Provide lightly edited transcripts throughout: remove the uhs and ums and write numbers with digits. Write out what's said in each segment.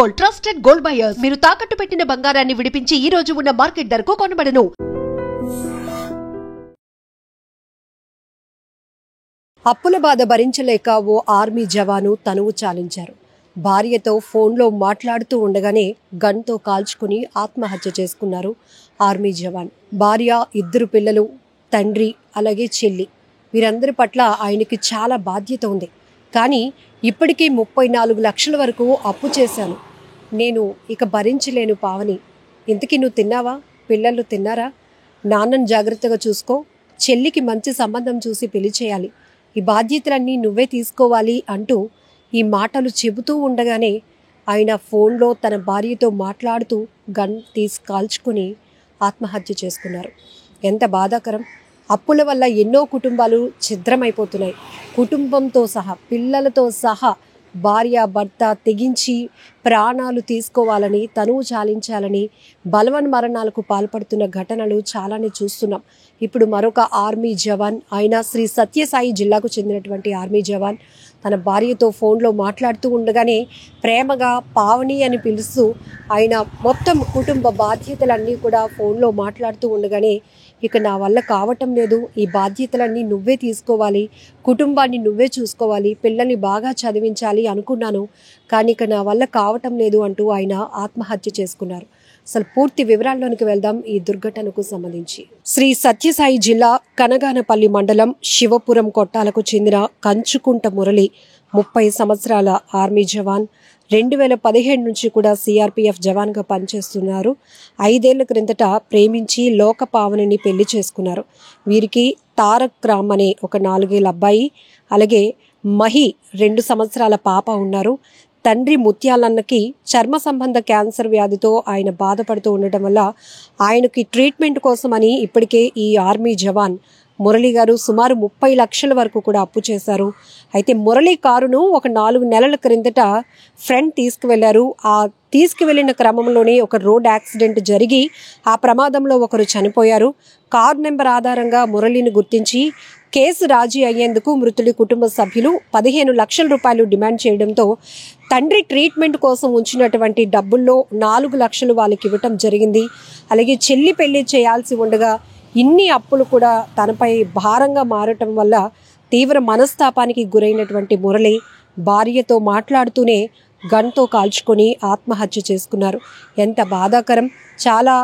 Gold, trusted gold buyers. మీరు తాకట్టు పెట్టిన బంగారాన్ని విడిపించి ఈ రోజు ఉన్న మార్కెట్ ధరకు కొనబడును. అప్పుల బాధ భరించలేక ఓ ఆర్మీ జవాను తనువు చాలించారు. భార్యతో ఫోన్లో మాట్లాడుతూ ఉండగానే గన్తో కాల్చుకుని ఆత్మహత్య చేసుకున్నారు ఆర్మీ జవాన్. భార్య, 2 పిల్లలు, తండ్రి, అలాగే చెల్లి, వీరందరి పట్ల ఆయనకి చాలా బాధ్యత ఉంది. కానీ ఇప్పటికీ 34 లక్షల వరకు అప్పు చేశాను, నేను ఇక భరించలేను పావని. ఇంతకీ నువ్వు తిన్నావా? పిల్లలు తిన్నారా? నాన్నను జాగ్రత్తగా చూసుకో, చెల్లికి మంచి సంబంధం చూసి పెళ్లి చేయాలి, ఈ బాధ్యతలన్నీ నువ్వే తీసుకోవాలి అంటూ ఈ మాటలు చెబుతూ ఉండగానే ఆయన ఫోన్లో తన భార్యతో మాట్లాడుతూ గన్ తీసి కాల్చుకొని ఆత్మహత్య చేసుకున్నారు. ఎంత బాధాకరం! అప్పుల వల్ల ఎన్నో కుటుంబాలు ఛిద్రమైపోతున్నాయి. కుటుంబంతో సహా, పిల్లలతో సహా భార్య భర్త తెగించి ప్రాణాలు తీసుకోవాలని, తనువు చాలించాలని బలవన్మరణాలకు పాల్పడుతున్న ఘటనలు చాలానే చూస్తున్నాం. ఇప్పుడు మరొక ఆర్మీ జవాన్, ఆయన శ్రీ సత్యసాయి జిల్లాకు చెందినటువంటి ఆర్మీ జవాన్, తన భార్యతో ఫోన్లో మాట్లాడుతూ ఉండగానే ప్రేమగా పావని అని పిలుస్తూ ఆయన మొత్తం కుటుంబ బాధ్యతలన్నీ కూడా ఫోన్లో మాట్లాడుతూ ఉండగానే, ఇక నా వల్ల కావటం లేదు, ఈ బాధ్యతలన్నీ నువ్వే తీసుకోవాలి, కుటుంబాన్ని నువ్వే చూసుకోవాలి, పిల్లల్ని బాగా చదివించాలి అనుకున్నాను, కానీ ఇక నా వల్ల కావటం లేదు అంటూ ఆయన ఆత్మహత్య చేసుకున్నారు. అసలు పూర్తి వివరాల్లోనికి వెళ్దాం ఈ దుర్ఘటనకు సంబంధించి. శ్రీ సత్యసాయి జిల్లా కనగానపల్లి మండలం శివపురం కొట్టాలకు చెందిన కంచుకుంట మురళి 30 సంవత్సరాల ఆర్మీ జవాన్. 2017 నుంచి కూడా సిఆర్పిఎఫ్ జవాన్గా పనిచేస్తున్నారు. 5 ఏళ్ల క్రిందట ప్రేమించి లోకపావనిని పెళ్లి చేసుకున్నారు. వీరికి తారక్ రామ్ అనే ఒక 4 ఏళ్ల అబ్బాయి, అలాగే మహి 2 సంవత్సరాల పాప ఉన్నారు. తండ్రి ముత్యాలన్నకి చర్మ సంబంధ క్యాన్సర్ వ్యాధితో ఆయన బాధపడుతూ ఉండటం వల్ల ఆయనకి ట్రీట్మెంట్ కోసమని ఇప్పటికే ఈ ఆర్మీ జవాన్ మురళి గారు సుమారు 30 లక్షల వరకు కూడా అప్పు చేశారు. అయితే మురళి కారును ఒక 4 నెలల క్రిందట ఫ్రెండ్ తీసుకువెళ్లారు. ఆ తీసుకువెళ్లిన క్రమంలోనే ఒక రోడ్ యాక్సిడెంట్ జరిగి ఆ ప్రమాదంలో ఒకరు చనిపోయారు. కారు నెంబర్ ఆధారంగా మురళిని గుర్తించి కేసు రాజీ అయ్యేందుకు మృతుడి కుటుంబ సభ్యులు 15 లక్షల రూపాయలు డిమాండ్ చేయడంతో తండ్రి ట్రీట్మెంట్ కోసం ఉంచినటువంటి డబ్బుల్లో 4 లక్షలు వాళ్ళకి ఇవ్వటం జరిగింది. అలాగే చెల్లి పెళ్లి చేయాల్సి ఉండగా ఇన్ని అప్పులు కూడా తనపై భారంగా మారటం వల్ల తీవ్ర మనస్తాపానికి గురైనటువంటి మురళి భార్యతో మాట్లాడుతూనే గన్తో కాల్చుకొని ఆత్మహత్య చేసుకున్నారు. ఎంత బాధాకరం! చాలా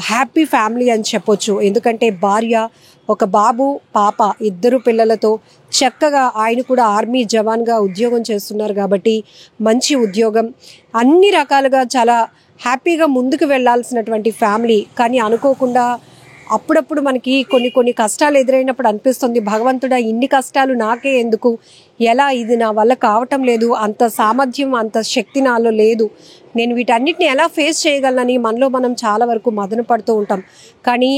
హ్యాపీ ఫ్యామిలీ అని చెప్పొచ్చు. ఎందుకంటే భార్య, ఒక బాబు, పాప, 2 పిల్లలతో చక్కగా ఆయన కూడా ఆర్మీ జవాన్గా ఉద్యోగం చేస్తున్నారు కాబట్టి మంచి ఉద్యోగం, అన్ని రకాలుగా చాలా హ్యాపీగా ముందుకు వెళ్ళాల్సినటువంటి ఫ్యామిలీ. కానీ అనుకోకుండా అప్పుడప్పుడు మనకి కొన్ని కష్టాలు ఎదురైనప్పుడు అనిపిస్తుంది, భగవంతుడా ఇన్ని కష్టాలు నాకే ఎందుకు, ఎలా, ఇది నా వల్ల కావటం లేదు, అంత సామర్థ్యం అంత శక్తి నాలో లేదు, నేను వీటన్నిటిని ఎలా ఫేస్ చేయగలనని మనలో మనం చాలా వరకు మదన పడుతూ ఉంటాం. కానీ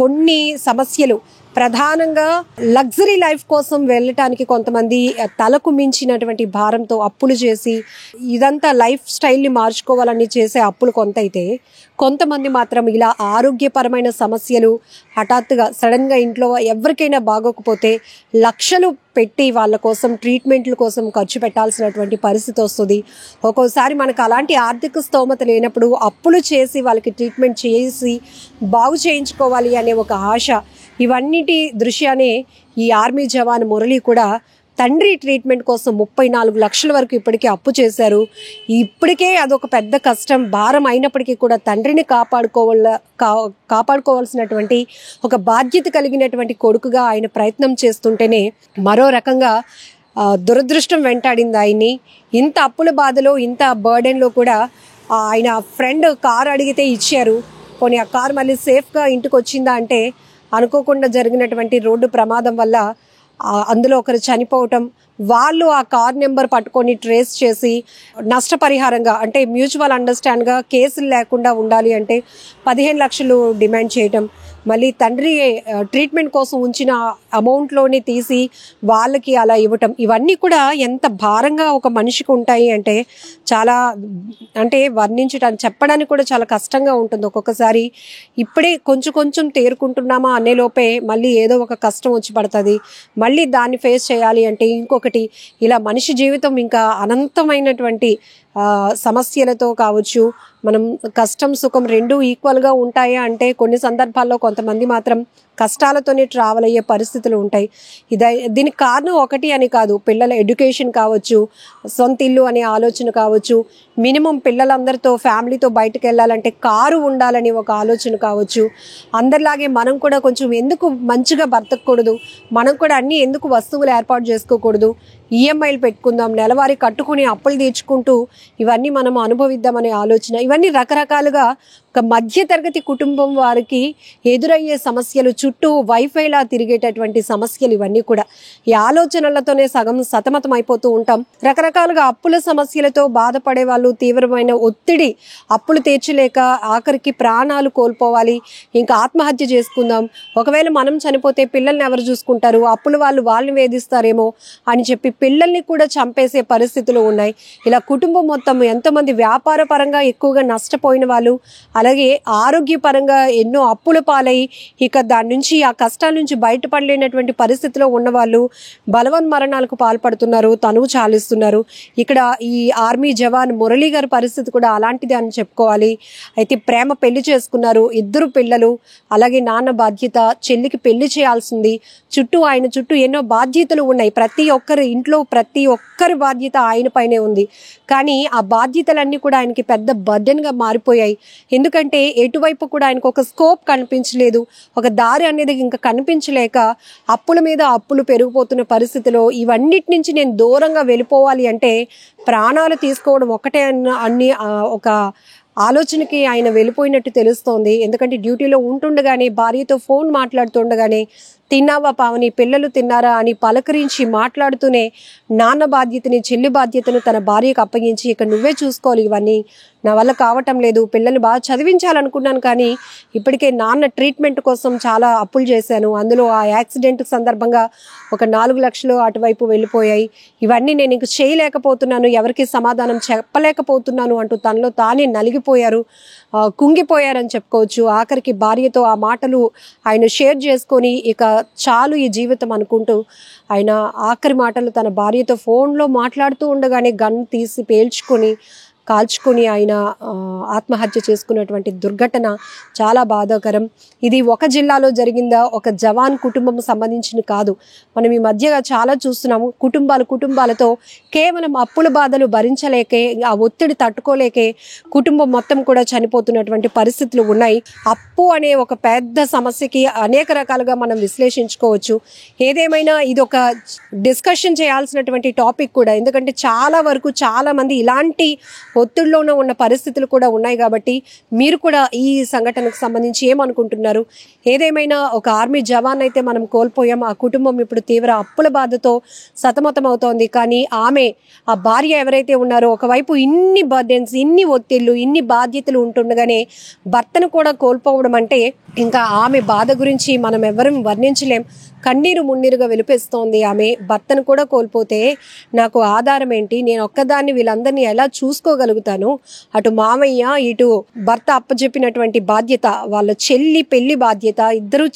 కొన్ని సమస్యలు, ప్రధానంగా లగ్జరీ లైఫ్ కోసం వెళ్ళటానికి కొంతమంది తలకు మించినటువంటి భారంతో అప్పులు చేసి ఇదంతా లైఫ్ స్టైల్ని మార్చుకోవాలని చేసే అప్పులు కొంత అయితే, కొంతమంది మాత్రం ఇలా ఆరోగ్యపరమైన సమస్యలు హఠాత్తుగా సడన్గా ఇంట్లో ఎవరికైనా బాగోకపోతే లక్షలు పెట్టి వాళ్ళ కోసం ట్రీట్మెంట్ల కోసం ఖర్చు పెట్టాల్సినటువంటి పరిస్థితి వస్తుంది. ఒక్కోసారి మనకు అలాంటి ఆర్థిక స్తోమత లేనప్పుడు అప్పులు చేసి వాళ్ళకి ట్రీట్మెంట్ చేసి బాగు చేయించుకోవాలి అనే ఒక ఆశ, ఇవన్నిటి దృశ్యానే ఈ ఆర్మీ జవాన్ మురళి కూడా తండ్రి ట్రీట్మెంట్ కోసం 34 లక్షల వరకు ఇప్పటికే అప్పు చేశారు. ఇప్పటికే అదొక పెద్ద కష్టం, భారం అయినప్పటికీ కూడా తండ్రిని కాపాడుకోవాల్సినటువంటి ఒక బాధ్యత కలిగినటువంటి కొడుకుగా ఆయన ప్రయత్నం చేస్తుంటేనే మరో రకంగా దురదృష్టం వెంటాడింది ఆయన్ని. ఇంత అప్పుల బాధలో, ఇంత బర్డెన్లో కూడా ఆయన ఫ్రెండ్ కారు అడిగితే ఇచ్చారు. పోనీ ఆ కారు మళ్ళీ సేఫ్గా ఇంటికి వచ్చిందా అంటే, అనుకోకుండా జరిగినటువంటి రోడ్డు ప్రమాదం వల్ల అందులో ఒకరు చనిపోవటం, వాళ్ళు ఆ కార్ నెంబర్ పట్టుకొని ట్రేస్ చేసి నష్టపరిహారంగా, అంటే మ్యూచువల్ అండర్స్టాండ్గా కేసులు లేకుండా ఉండాలి అంటే 15 లక్షలు డిమాండ్ చేయటం, మళ్ళీ తండ్రి ట్రీట్మెంట్ కోసం ఉంచిన అమౌంట్లోనే తీసి వాళ్ళకి అలా ఇవ్వటం, ఇవన్నీ కూడా ఎంత భారంగా ఒక మనిషికి ఉంటాయి అంటే చాలా, అంటే వర్ణించడానికి, చెప్పడానికి కూడా చాలా కష్టంగా ఉంటుంది ఒక్కొక్కసారి. ఇప్పుడే కొంచెం తేరుకుంటున్నామా అనే లోపే మళ్ళీ ఏదో ఒక కష్టం వచ్చి పడుతుంది, మళ్ళీ దాన్ని ఫేస్ చేయాలి అంటే ఇంకొకటి, ఇలా మనిషి జీవితం ఇంకా అనంతమైనటువంటి సమస్యలతో కావచ్చు, మనం కష్టం సుఖం రెండూ ఈక్వల్గా ఉంటాయా అంటే కొన్ని సందర్భాల్లో కొంతమంది మాత్రం కష్టాలతోనే ట్రావెల్ అయ్యే పరిస్థితులు ఉంటాయి. దీనికి కారణం ఒకటి అని కాదు, పిల్లల ఎడ్యుకేషన్ కావచ్చు, సొంత ఇల్లు అనే ఆలోచన కావచ్చు, మినిమం పిల్లలందరితో ఫ్యామిలీతో బయటకు వెళ్ళాలంటే కారు ఉండాలని ఒక ఆలోచన కావచ్చు. అందరిలాగే మనం కూడా కొంచెం ఎందుకు మంచిగా బ్రతకూడదు, మనం కూడా అన్నీ ఎందుకు వస్తువులు ఏర్పాటు చేసుకోకూడదు, ఈఎంఐలు పెట్టుకుందాం, నెలవారీ కట్టుకుని అప్పులు తీర్చుకుంటూ ఇవన్నీ మనం అనుభవిద్దామనే ఆలోచన. ఇవన్నీ రకరకాలుగా ఒక మధ్యతరగతి కుటుంబం వారికి ఎదురయ్యే సమస్యలు, చుట్టూ వైఫైలా తిరిగేటటువంటి సమస్యలు, ఇవన్నీ కూడా ఈ ఆలోచనలతోనే సగం సతమతం అయిపోతూ ఉంటాం. రకరకాలుగా అప్పుల సమస్యలతో బాధపడే వాళ్ళు, తీవ్రమైన ఒత్తిడి, అప్పులు తీర్చలేక ఆఖరికి ప్రాణాలు కోల్పోవాలి, ఇంకా ఆత్మహత్య చేసుకుందాం, ఒకవేళ మనం చనిపోతే పిల్లల్ని ఎవరు చూసుకుంటారు, అప్పుల వాళ్ళు వాళ్ళని వేధిస్తారేమో అని చెప్పి పిల్లల్ని కూడా చంపేసే పరిస్థితులు ఉన్నాయి. ఇలా కుటుంబం మొత్తం ఎంతోమంది వ్యాపార పరంగా ఎక్కువగా నష్టపోయిన వాళ్ళు, అలాగే ఆరోగ్యపరంగా ఎన్నో అప్పుల పాలై ఇక దాని నుంచి ఆ కష్టాల నుంచి బయటపడలేనటువంటి పరిస్థితిలో ఉన్నవాళ్ళు బలవన్మరణాలకు పాల్పడుతున్నారు, తనువు చాలిస్తున్నారు. ఇక్కడ ఈ ఆర్మీ జవాన్ మురళీ గారి పరిస్థితి కూడా అలాంటిది అని చెప్పుకోవాలి. అయితే ప్రేమ పెళ్లి చేసుకున్నారు, 2 పిల్లలు, అలాగే నాన్న బాధ్యత, చెల్లికి పెళ్లి చేయాల్సింది, ఆయన చుట్టూ ఎన్నో బాధ్యతలు ఉన్నాయి. ప్రతి ఒక్కరి ఇంట్లో ప్రతి ఒక్కరి బాధ్యత ఆయన పైనే ఉంది. కానీ ఆ బాధ్యతలన్నీ కూడా ఆయనకి పెద్ద బర్డెన్గా మారిపోయాయి. ఎందుకంటే ఎటువైపు కూడా ఆయనకు ఒక స్కోప్ కనిపించలేదు, ఒక దారి అనేది ఇంకా కనిపించలేక అప్పుల మీద అప్పులు పెరిగిపోతున్న పరిస్థితిలో ఇవన్నిటి నుంచి నేను దూరంగా వెళ్ళిపోవాలి అంటే ప్రాణాలు తీసుకోవడం ఒకటే అన్ని ఒక ఆలోచనకి ఆయన వెళ్ళిపోయినట్టు తెలుస్తోంది. ఎందుకంటే డ్యూటీలో ఉంటుండగానే భార్యతో ఫోన్ మాట్లాడుతుండగానే తిన్నావా పావని, పిల్లలు తిన్నారా అని పలకరించి మాట్లాడుతూనే నాన్న బాధ్యతని, చెల్లి బాధ్యతను తన భార్యకు అప్పగించి ఇక నువ్వే చూసుకోవాలి, ఇవన్నీ నా వల్ల కావటం లేదు, పిల్లల్ని బాగా చదివించాలనుకున్నాను కానీ ఇప్పటికే నాన్న ట్రీట్మెంట్ కోసం చాలా అప్పులు చేశాను, అందులో ఆ యాక్సిడెంట్ సందర్భంగా ఒక 4 లక్షలు అటువైపు వెళ్ళిపోయాయి, ఇవన్నీ నేను ఇంక చేయలేకపోతున్నాను, ఎవరికి సమాధానం చెప్పలేకపోతున్నాను అంటూ తనలో తానే నలిగిపోయారు, కుంగిపోయారని చెప్పుకోవచ్చు. ఆఖరికి భార్యతో ఆ మాటలు ఆయన షేర్ చేసుకొని ఇక చాలు ఈ జీవితం అనుకుంటూ ఆయన ఆఖరి మాటలు తన భార్యతో ఫోన్లో మాట్లాడుతూ ఉండగానే గన్ తీసి కాల్చుకొని ఆయన ఆత్మహత్య చేసుకున్నటువంటి దుర్ఘటన చాలా బాధాకరం. ఇది ఒక జిల్లాలో జరిగిందా, ఒక జవాన్ కుటుంబం సంబంధించిన కాదు, మనం ఈ మధ్యగా చాలా చూస్తున్నాము. కుటుంబాలతో కేవలం అప్పుల బాధలు భరించలేకే, ఆ ఒత్తిడి తట్టుకోలేకే కుటుంబం మొత్తం కూడా చనిపోతున్నటువంటి పరిస్థితులు ఉన్నాయి. అప్పు అనే ఒక పెద్ద సమస్యకి అనేక రకాలుగా మనం విశ్లేషించుకోవచ్చు. ఏదేమైనా ఇది ఒక డిస్కషన్ చేయాల్సినటువంటి టాపిక్ కూడా, ఎందుకంటే చాలా వరకు చాలా మంది ఇలాంటి ఒత్తిడిలోనే ఉన్న పరిస్థితులు కూడా ఉన్నాయి. కాబట్టి మీరు కూడా ఈ సంఘటనకు సంబంధించి ఏమనుకుంటున్నారు? ఏదేమైనా ఒక ఆర్మీ జవాన్ అయితే మనం కోల్పోయాం. ఆ కుటుంబం ఇప్పుడు తీవ్ర అప్పుల బాధతో సతమతం అవుతోంది. కానీ ఆ భార్య ఎవరైతే ఉన్నారో, ఒకవైపు ఇన్ని బర్డెన్స్, ఇన్ని ఒత్తిళ్లు, ఇన్ని బాధ్యతలు ఉంటుండగానే భర్తను కూడా కోల్పోవడం అంటే ఇంకా ఆమె బాధ గురించి మనం ఎవరం వర్ణించలేం. కన్నీరు మున్నీరుగా వెలిపేస్తోంది. ఆమె భర్తను కూడా కోల్పోతే నాకు ఆధారం ఏంటి, నేను ఒక్కదాన్ని వీళ్ళందరినీ ఎలా చూసుకోగలుగుతాను, అటు మామయ్య ఇటు భర్త అప్పచెప్పినటువంటి బాధ్యత, వాళ్ళ చెల్లి పెళ్లి బాధ్యత, 2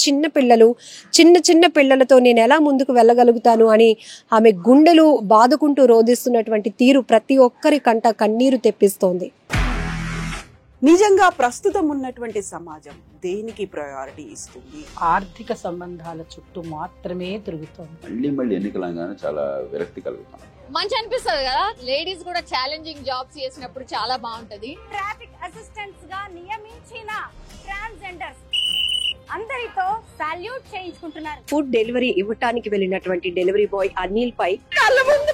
చిన్న పిల్లలతో నేను ఎలా ముందుకు వెళ్ళగలుగుతాను అని ఆమె గుండెలు బాదుకుంటూ రోధిస్తున్నటువంటి తీరు ప్రతి ఒక్కరి కంట కన్నీరు తెప్పిస్తోంది. నిజంగా ప్రస్తుతం ఉన్నటువంటి సమాజం దేనికి ప్రయారిటీ ఇస్తుంది? ఆర్థిక సంబంధాల చుట్టూ మాత్రమే తిరుగుతోంది. మళ్ళీ ఎన్నికలంగానే చాలా విరక్తి కలుగుతాం. మంచి అనిపిస్తుంది కదా, లేడీస్ కూడా ఛాలెంజింగ్ జాబ్స్ చేసినప్పుడు చాలా బాగుంటది. ట్రాఫిక్ అసిస్టెంట్స్ గా నియమించిన ట్రాన్స్జెండర్స్ అందరితో సాల్యూట్ చేయించుకుంటున్నారు. ఫుడ్ డెలివరీ ఇవ్వటానికి వెళ్ళినటువంటి డెలివరీ బాయ్ అనిల్ పై కళ్ళ ముందు